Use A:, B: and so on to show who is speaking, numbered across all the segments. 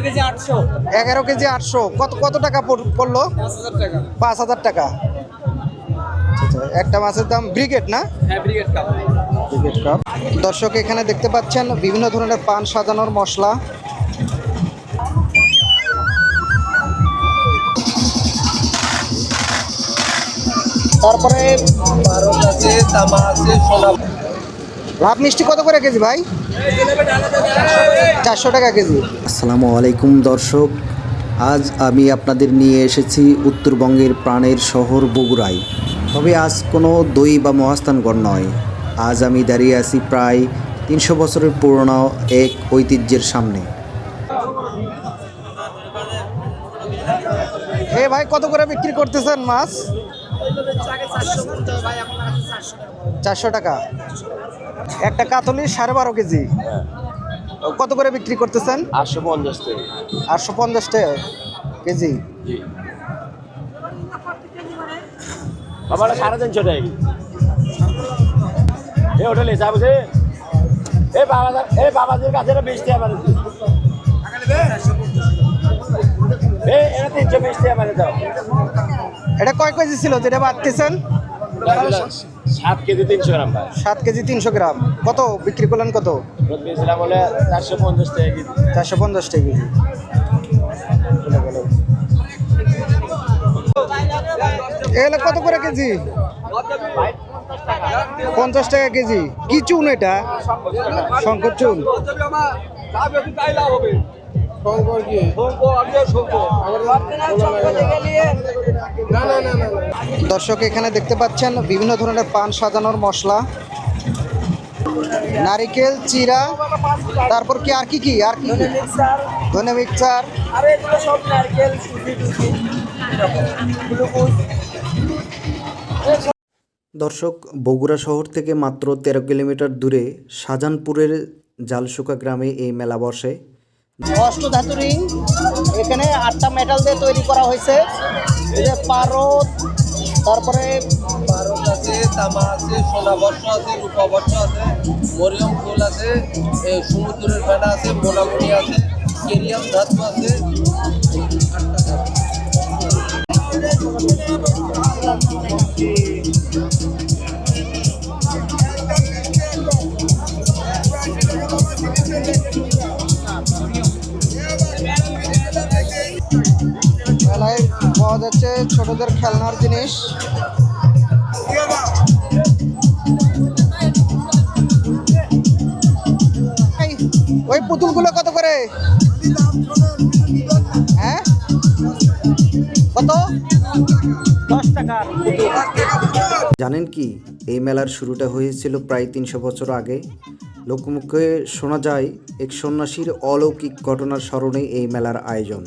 A: KG 800।
B: 11 KG 800। কত কত টাকা পড়লো?
A: 5000 টাকা।
B: 5000 টাকা। আচ্ছা, একটা মাছের দাম ব্রিগেড না?
A: হ্যাঁ, ব্রিগেড কাপ।
B: Brigade cup. দর্শক এখানে দেখতে পাচ্ছেন বিভিন্ন ধরনের পান সাজানোর মশলা। তারপরে
A: আছে, তামা আছে, সোনা।
B: লাভ মিষ্টি কত করে কেজি ভাই? 400 টাকা কেজি।
C: আসসালামু আলাইকুম দর্শক, আজ আমি আপনাদের নিয়ে এসেছি উত্তরবঙ্গের প্রাণের শহর বগুড়ায়। তবে আজ কোনো দই বা মহাস্থানগড় নয়, আজ আমি দাঁড়িয়ে আছি প্রায় 300 বছরের পুরনো এক ঐতিহ্যের সামনে।
B: এ ভাই কত করে বিক্রি করতেছেন মাছ? 400 টাকা। একটা কাতলি 12.5 কেজি কত করে বিক্রি করতেছেন?
A: 850 টাকা।
B: 850 টাকা কেজি।
A: জি বাবা, 350 টাকা। এই হোটেলে যা বুঝে, বাবাদের কাছে 20 টাকা মানে এটা 320 টাকা মানে দাও।
B: এটা কয় কেজি ছিল যেটা বাড়তেছেন?
A: 7 কেজি 300 গ্রাম ভাই।
B: 7 কেজি 300 গ্রাম। কত বিক্রি করলেন কত?
A: দিয়েছিলাম বলে 450 টাকা কেজি।
B: 450 টাকা কেজি। এগুলো কত করে কেজি? 50 টাকা কেজি। কি চুন এটা? শঙ্কর চুন। দর্শক এখানে দেখতে পাচ্ছেন বিভিন্ন ধরনের পান সাজানোর মশলা, নারিকেল চিরা, তারপর কি আর কি আর কি ধনে মিক্সচার।
C: দর্শক, বগুড়া শহর থেকে মাত্র 13 কিলোমিটার দূরে শাহজাহানপুরের জালশুকা গ্রামে এই মেলা বসে।
B: অষ্টধাতু রিং, এখানে 8টা মেটাল দিয়ে তৈরি করা হয়েছে। এই যে পারদ, তারপরে
A: পারদ আছে, তামা আছে, সোনা বর্ষ আছে, রূপা বর্ষ আছে, মরিয়ম ফুল আছে, সমুদ্রের ফেনা আছে, মোনামুনি আছে, কেরিয়াম ধাতু আছে।
B: মেলায় পাওয়া যাচ্ছে ছোটদের খেলনার জিনিস। ওই পুতুলগুলো কত করে? হ্যাঁ, কত? 10 টাকা।
C: জানেন কি, এই মেলার শুরুটা হয়েছিল প্রায় 300 বছর আগে। লোকমুখে শোনা যায় এক সন্ন্যাসীর অলৌকিক ঘটনার স্মরণে এই মেলার আয়োজন।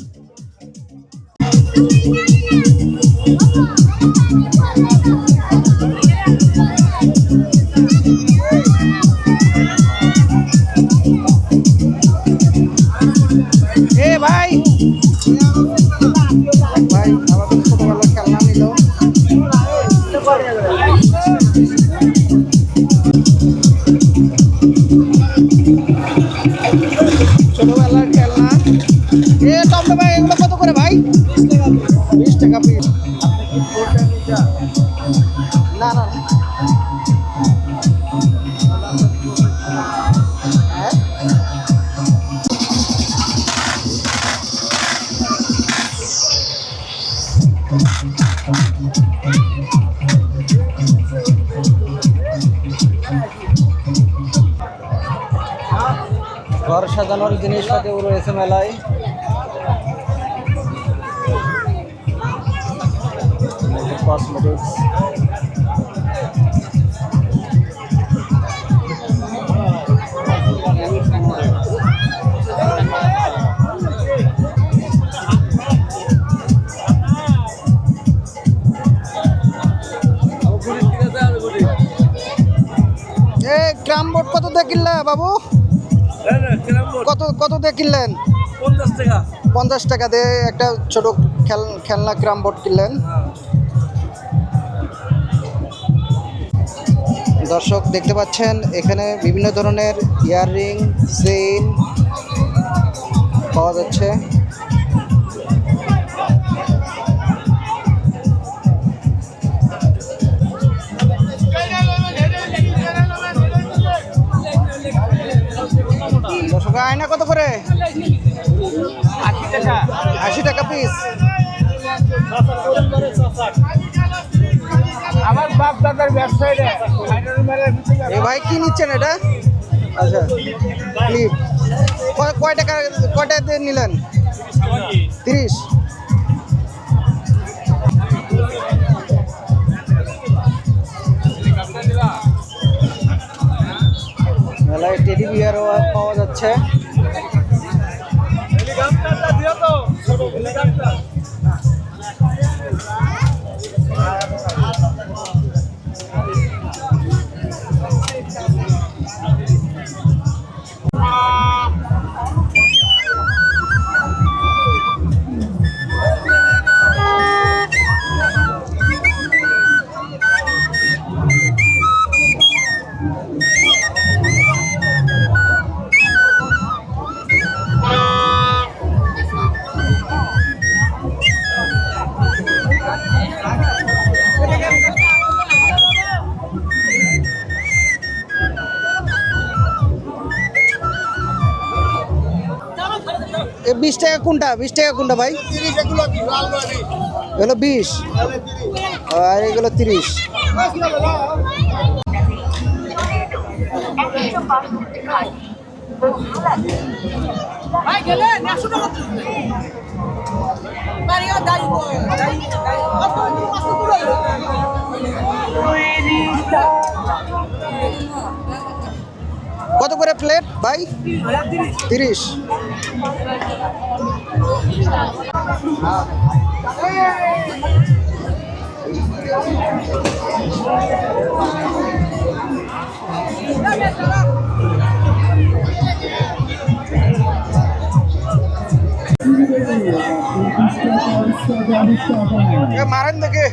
B: এ ভাই ভাই আমাদের ছোটবেলার খেলনা নিল। ছোটবেলার খেলনা। এ টমটো ভাই, এগুলো কত করে ভাই? 20 টাকা পিস। না না, হ্যাঁ ঘর সাজানোর জিনিসপাতিও রয়েছে মেলায়। কসমেটিক্স। এ ক্রাম বোর্ড কত দিয়ে কিনলে বাবু? কত কত দিয়ে কিনলেন?
A: 50 টাকা।
B: 50 টাকা দিয়ে একটা ছোট খেলনা ক্রাম বোর্ড কিনলেন। দর্শক দেখতে পাচ্ছেন এখানে বিভিন্ন ধরনের ইয়াররিং, চেইন, পাওয়া যাচ্ছে। দর্শক আয়না কত করে? 80 টাকা পিস।
D: আমার বাপ দাদার ব্যবসায়
B: এ ভাই কি নিচ্ছেন এটা? আচ্ছা ক্লিপ কয় টাকা দিয়ে নিলেন? 30। মেলায় টেডি বিয়ারও পাওয়া যাচ্ছে। এ 20 টাকা কোনটা? 20 টাকা কোনটা ভাই? এগুলো 20 আর এগুলো 30। কত করে প্লেট ভাই? 30। মারেন দেখে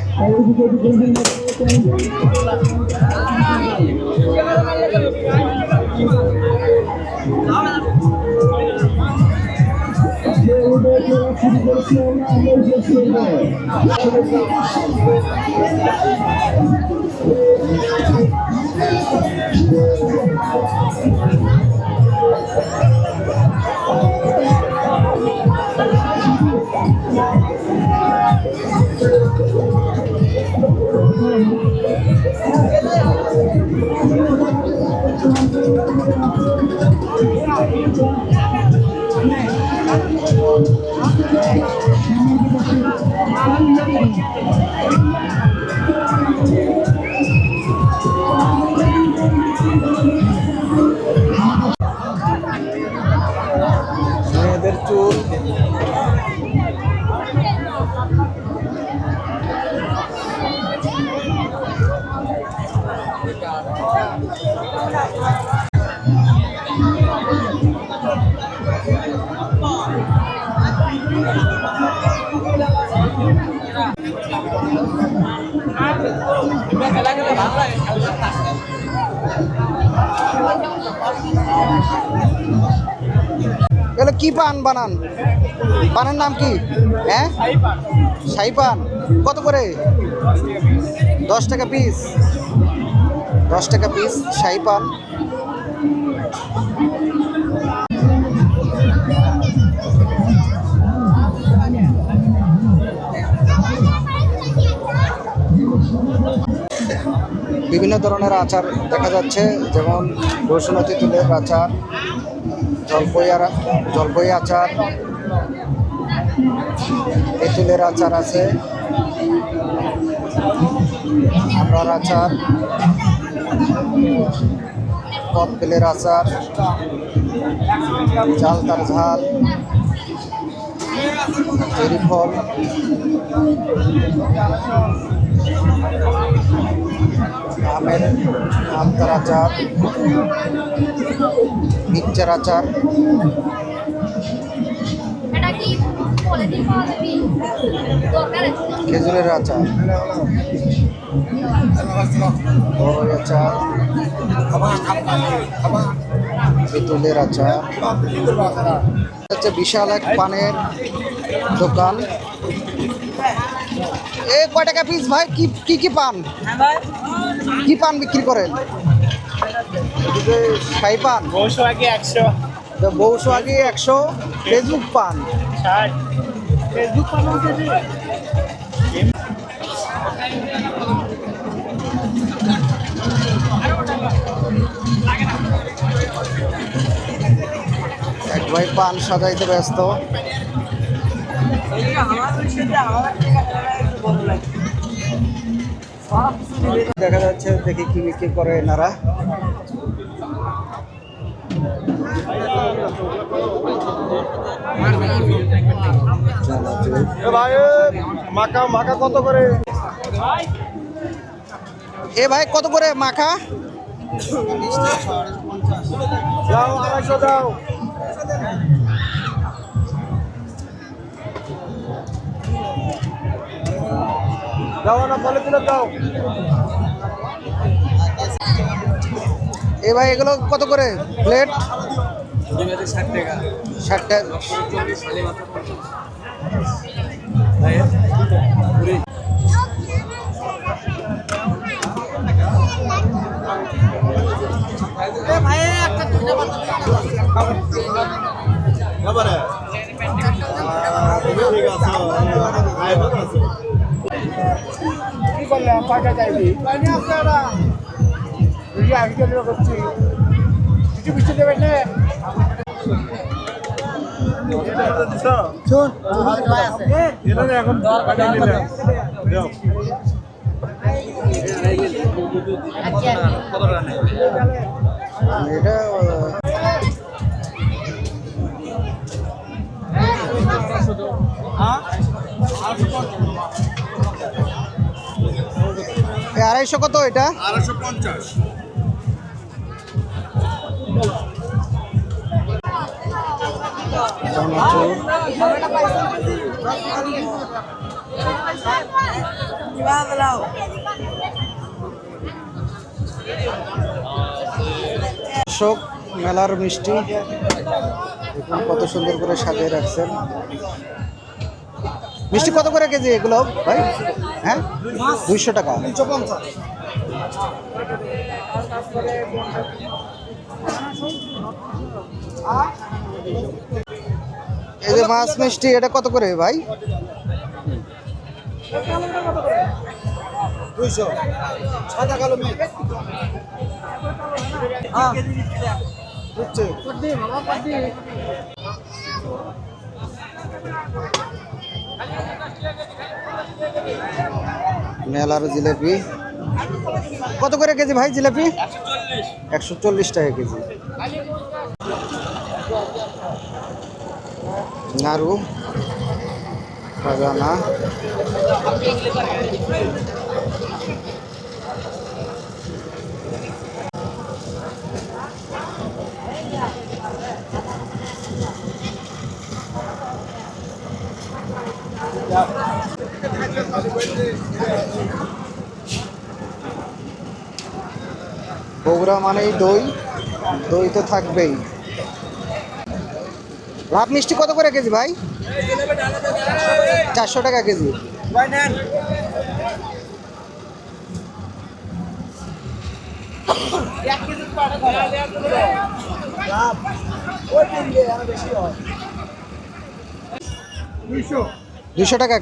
B: মেয়েদের চুল এগুলো কি পান বানান? পানের নাম কি? হ্যাঁ শাহী পান। কত করে? 10 টাকা পিস। 10 টাকা পিস শাহী পান। বিভিন্ন ধরনের আচার দেখা যাচ্ছে, যেমন রসুন তেঁতুলের আচার, জলপাই আচার, তেঁতুলের আচার আছে, আমড়ার আচার, কদবেলের আচার, চালতার ঝাল, চেরি ফল, আমতার আচার, মিক্সচার আচার, খেজুরের আচার, বড়ই আচার, তেঁতুলের আচার। হচ্ছে বিশাল এক পানের দোকান। এ কয় টাকা পিস ভাই? কি কি পান? কি পান বিক্রি করেন? এদিকে শাহী পান,
D: বসো আগে 100
B: বৌশো আগে 100, ফেসবুক পান
D: 60 ফেসবুক পান হচ্ছে
B: এক ভাই পান সাজাইতে ব্যস্ত। দেখা যাচ্ছে, দেখি কি বিক্রি করে এনারা।
A: ভাই মাকা মাকা কত করে?
B: এ ভাই কত করে মাখা?
A: দাও 250 দাও। দাও না বলে দিলে দাও।
B: এ ভাই এগুলো কত করে প্লেট?
A: 60 টাকা।
B: 60 টাকা।
D: কি করলাম? পাটা চাইবি পানি আপনারা বুঝি আগে চলে করছি কিছু কিছু দেবেন না এখন
B: এটা এ 250 কত এটা?
A: 250।
B: অশোক মেলার মিষ্টি দেখুন কত সুন্দর করে সাজিয়ে রাখছেন। মিষ্টি কত করে কেজি এগুলো ভাই? হ্যাঁ 200 টাকা। এই যে মাছ মিষ্টি, এটা কত করে ভাই?
A: 200 সাদা কালো মেঘ।
B: মেলার জিলাপি কত করে কেজি ভাই? জিলাপি 140 টাকা কেজি। নাড়ু, খাজানা, বগুড়া মানেই দই, দই তো থাকবেই। লাভ মিষ্টি কত করে কেজি ভাই? 400 টাকা কেজি। দুশো টাকা।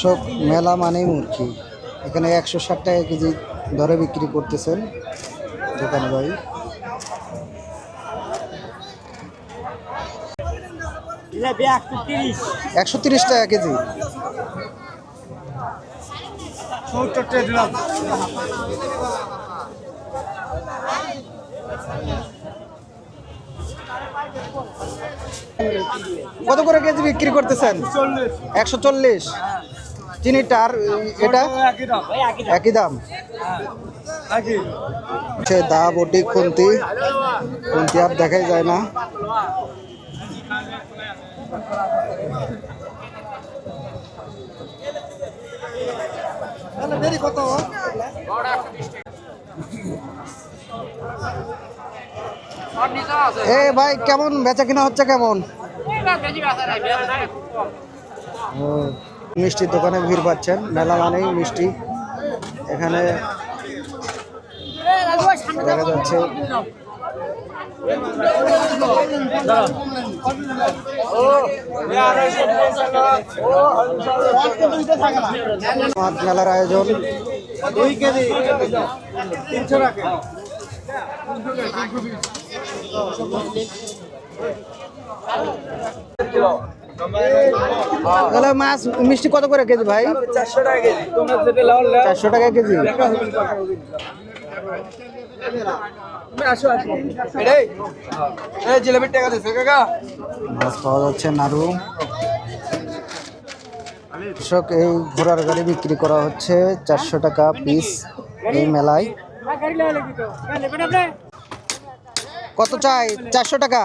B: সব মেলা মানেই মুরগি। এখানে 160 টাকা কেজি দরে বিক্রি করতেছেন দোকান ভাই। 130 টাকা কেজি।
A: 70 টাকা দিলাম।
B: কত করে কেজি বিক্রি করতেছেন? 140। চিনিটা আর এটা একই দাম। সে দা বটি খুন্তি খুন্তি আর দেখাই যায় না। এ ভাই কেমন বেচা কিনা হচ্ছে কেমন? ও, মিষ্টির দোকানে ভিড় পাচ্ছেন, মেলা মানেই মিষ্টি। এখানে দেখা যাচ্ছে মাছ মেলার আয়োজন। তাহলে মাছ মিষ্টি কত করে কেজি ভাই?
A: 400 টাকা কেজি।
B: 400 টাকা কেজি।
A: জিলাপির টাকা দিচ্ছে কাকা।
B: মাছ পাওয়া যাচ্ছে নাড়ু। কৃষক এই ঘোড়ার গাড়ি বিক্রি করা হচ্ছে 400 টাকা পিস এই মেলায়। কত চাই? 400 টাকা,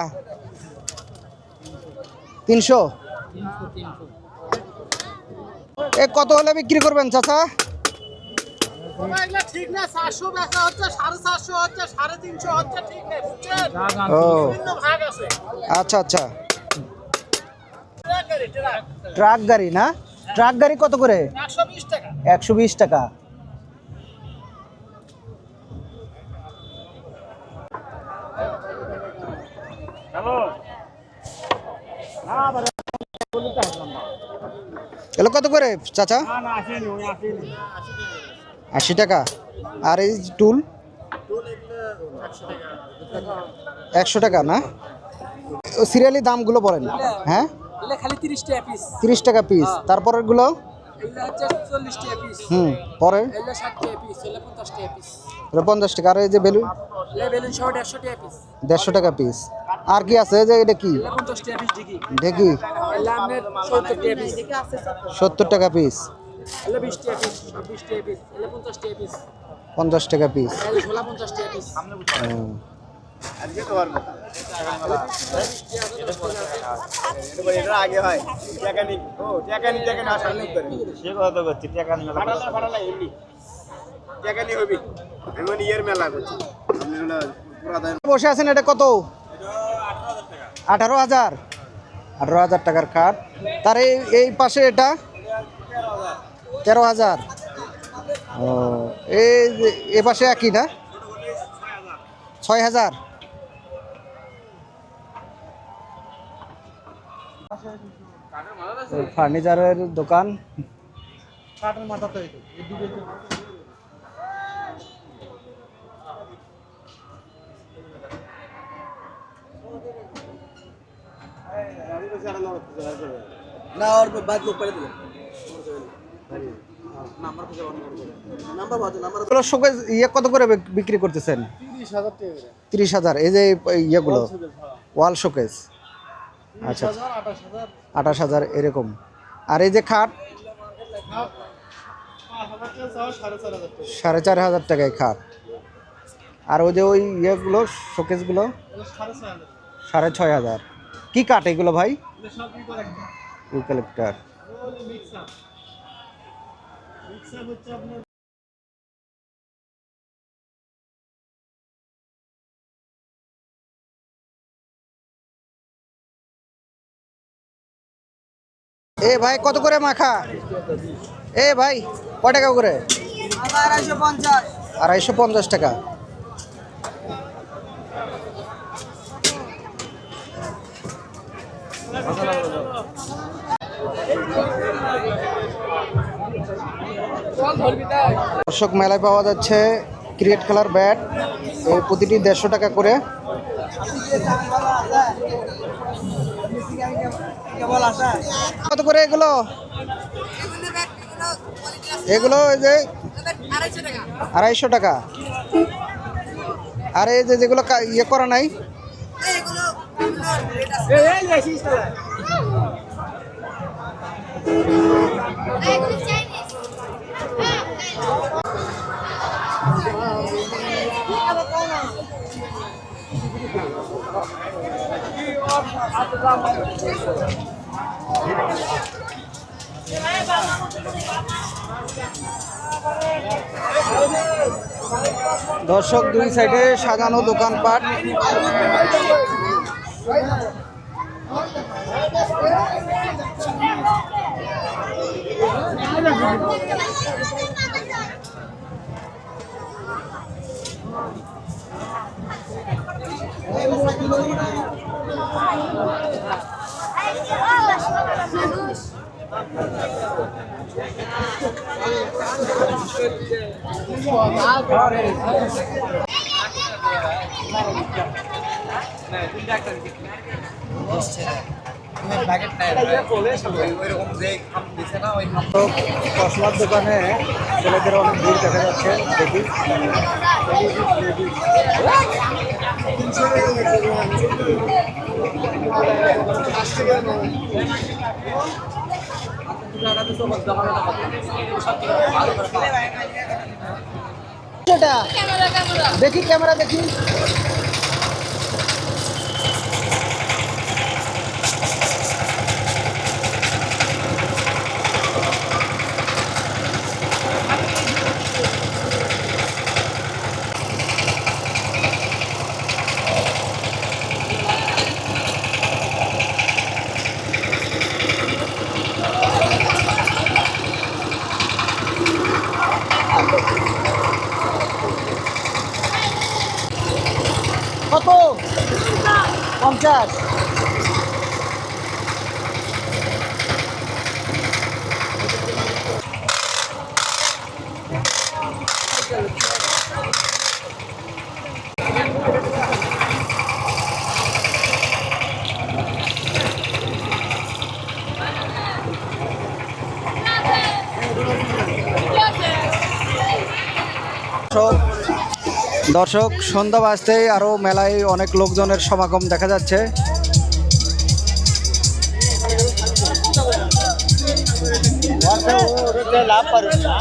B: 300। এ কত হলে বিক্রি করবেন চাচা?
D: ঠিক না, 400 বেচা হচ্ছে, 450 হচ্ছে, 350 হচ্ছে, ঠিক নেই, বুঝছেন?
B: ও
D: বিভিন্ন ভাগ আছে।
B: আচ্ছা আচ্ছা। ট্রাক গাড়ি না? ট্রাক গাড়ি কত করে?
D: 120 টাকা।
B: 120 টাকা। এগুলো কত করে চাচা? 80 টাকা। আর এই টুল 100 টাকা না? সিরিয়ালি দামগুলো বলেন। হ্যাঁ,
E: খালি 30 টাকা পিস,
B: 30 টাকা পিস। তারপরের গুলো
E: এগুলো হচ্ছে 40 টাকা পিস,
B: পরে
E: এগুলো 60 টাকা পিস, এগুলো 50 টাকা পিস,
B: 50 টাকা। আর এই যে বেলুন
E: এগুলো বেলুন সহ 150 টাকা পিস,
B: 150 টাকা পিস। আর কি আছে? এই যে এটা কি?
E: এগুলো 50 টাকা পিস ঢিকি,
B: ঢেকি
E: এগুলো আপনার 70 টাকা পিস,
B: 70 টাকা পিস,
E: এগুলো 20 টাকা পিস, 20 টাকা পিস, এগুলো 50 টাকা পিস,
B: 50 টাকা পিস।
E: এগুলো ছোলা 50 টাকা পিস।
D: আগে হয় টাকা নি, ও টাকা নি আসা লোক করে সে কথা করছি, টাকা নি মেলা ফাটালা এমনি টাকা নি হবি। আমি ইয়ার মেলা করছি, আপনি হলো পুরা দাম।
B: বসে আছেন, এটা কত? 18,000। 18,000 টাকার খাট। তার এই পাশে এটা 13,000। ও, এ পাশে একই না? 6,000। ফার্নিচারের দোকান।
A: না ওর বাদ লোক করে দিলেন।
B: এগুলো শোকেস ইয়ে কত করে বিক্রি করতেছেন? 30,000। এই যে ইয়েগুলো ওয়াল শোকেস, আচ্ছা 28,000 এরকম। আর এই যে খাট 4,500 টাকায় খাট। আর ওই যে ওই ইয়েগুলো শোকেসগুলো 6,500। কি কাঠ এগুলো ভাই? ইউক্যালিপ্টার। এ ভাই কত করে মাখা? এ ভাই কয় টাকা করে?
E: 250।
B: 250 টাকা। দর্শক মেলায় পাওয়া যাচ্ছে ক্রিকেট খেলার ব্যাট, এই প্রতিটি 150 টাকা করে। কত করে এগুলো? এগুলো এই যে 250 টাকা। আর এই যে যেগুলো ইয়ে করা নাই,
F: Hey,
B: দর্শক, দুই সাইডে সাজানো দোকানপাট। চশমার দোকানে ছেলেদের অনেক ভিড় দেখা যাচ্ছে, দেখি। দেখি ক্যামেরা দেখি। কত? 50। দর্শক, সন্ধ্যা বাজতেই আরও মেলায় অনেক লোকজনের সমাগম দেখা যাচ্ছে।
D: লাভ পারুন না।